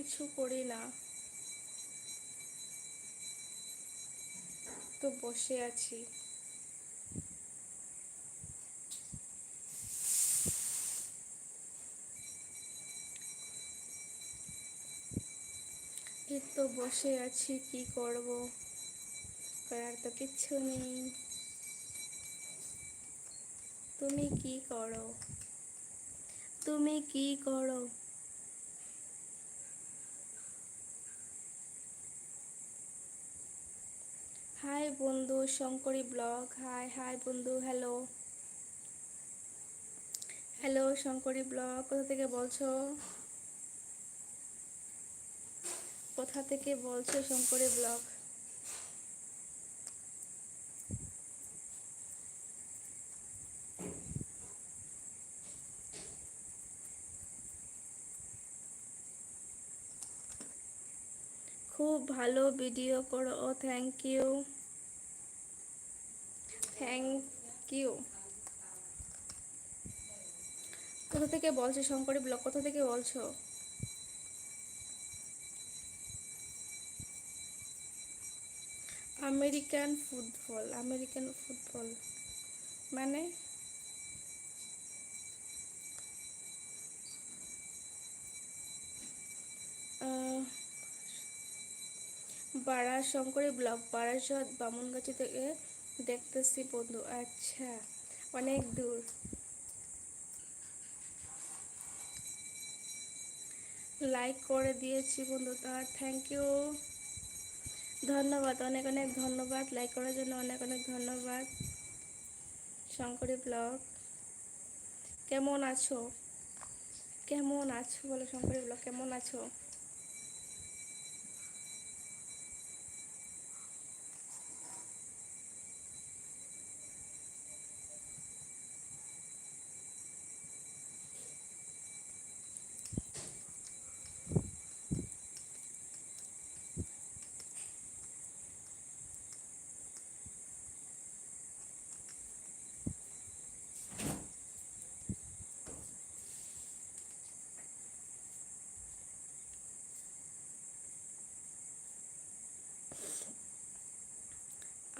কিছু করি না, তো বসে আছি। এই তো বসে আছি, কি করব, করার তো কিচ্ছু নেই। তুমি কি করো? তুমি কি করো? হাই বন্ধু, শঙ্করী ব্লগ। হাই হাই বন্ধু, হ্যালো। হ্যালো শঙ্করী ব্লগ, কোথা থেকে বলছো? কোথা থেকে বলছো শঙ্করী ব্লগ? খুব ভালো ভিডিও করো। ও থ্যাংক ইউ। Thank you. কোথা থেকে বলছো শঙ্করী ব্লগ, কোথা থেকে বলছো? আমেরিকান ফুটবল, আমেরিকান ফুটবল মানে? আহ, শঙ্করী ব্লগ, বারাসত বামুনগাছি থেকে দেখতেছি বন্ধু। আচ্ছা, অনেক দূর। লাইক করে দিয়েছি বন্ধু, তার থ্যাংক ইউ। ধন্যবাদ, অনেক অনেক ধন্যবাদ, লাইক করার জন্য অনেক অনেক ধন্যবাদ। শঙ্করী ব্লগ, কেমন আছো? কেমন আছো বলো শঙ্করী ব্লগ, কেমন আছো?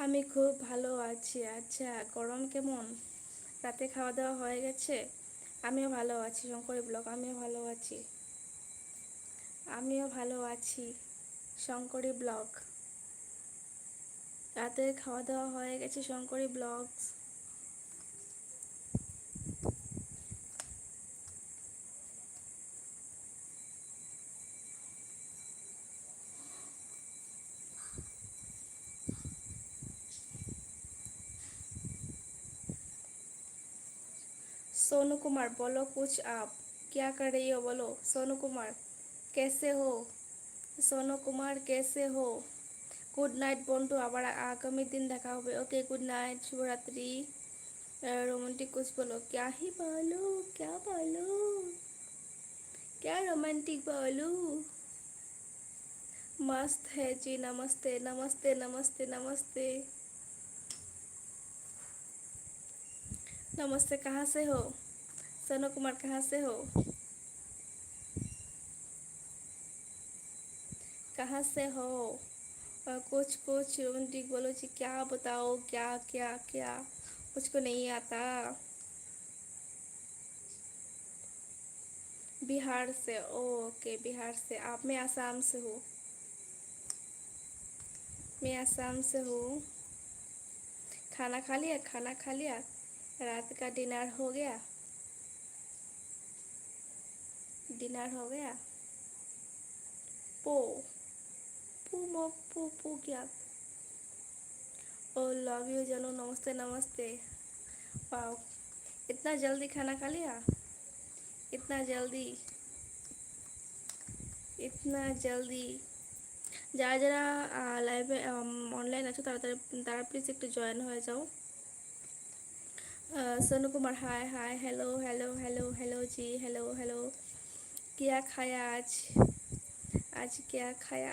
আমি খুব ভালো আছি। আচ্ছা, গরম কেমন? রাতে খাওয়া দাওয়া হয়ে গেছে? আমিও ভালো আছি শঙ্করী ব্লগ, আমিও ভালো আছি। আমিও ভালো আছি শঙ্করী ব্লগ। রাতে খাওয়া দাওয়া হয়ে গেছে শঙ্করী ব্লগ। सोनू कुमार बोलो कुछ आप, क्या कर रही हो बोलो। सोनू कुमार कैसे हो? सोनू कुमार कैसे हो? गुड नाइट बंटू, আবার আগামী দিন দেখা হবে। ওকে, गुड नाइट, शुभरात्रि। रोमांटिक कुछ बोलो, क्या ही बोलो, क्या बोलो, क्या रोमांटिक बोलो। मस्त है जी, नमस्ते नमस्ते नमस्ते नमस्ते। नमस्ते, कहाँ से हो? सोनू कुमार कहाँ से हो? कहाँ से हो? कुछ कुछ रोमांटिक बोलो जी, क्या बताओ, क्या क्या क्या, मुझको नहीं आता। बिहार से? ओके, बिहार से आप? मैं आसाम से हूँ। मैं आसाम से हूँ। खाना खा लिया, खाना खा लिया? रात का डिनर हो गया? डिनर हो गया? पो पू मो पू पू क्या? ओ लव यू जानू, नमस्ते नमस्ते। वाओ, इतना जल्दी खाना खा लिया? इतना जल्दी, इतना जल्दी। যারা যারা লাইভে অনলাইন আছো তারা তারা প্লিজ একটু জয়েন হয়ে যাও। सोनू कुमार हाय हाय, हेलो हेलो हेलो हेलो जी, हेलो हेलो। क्या खाया आज? आज क्या खाया?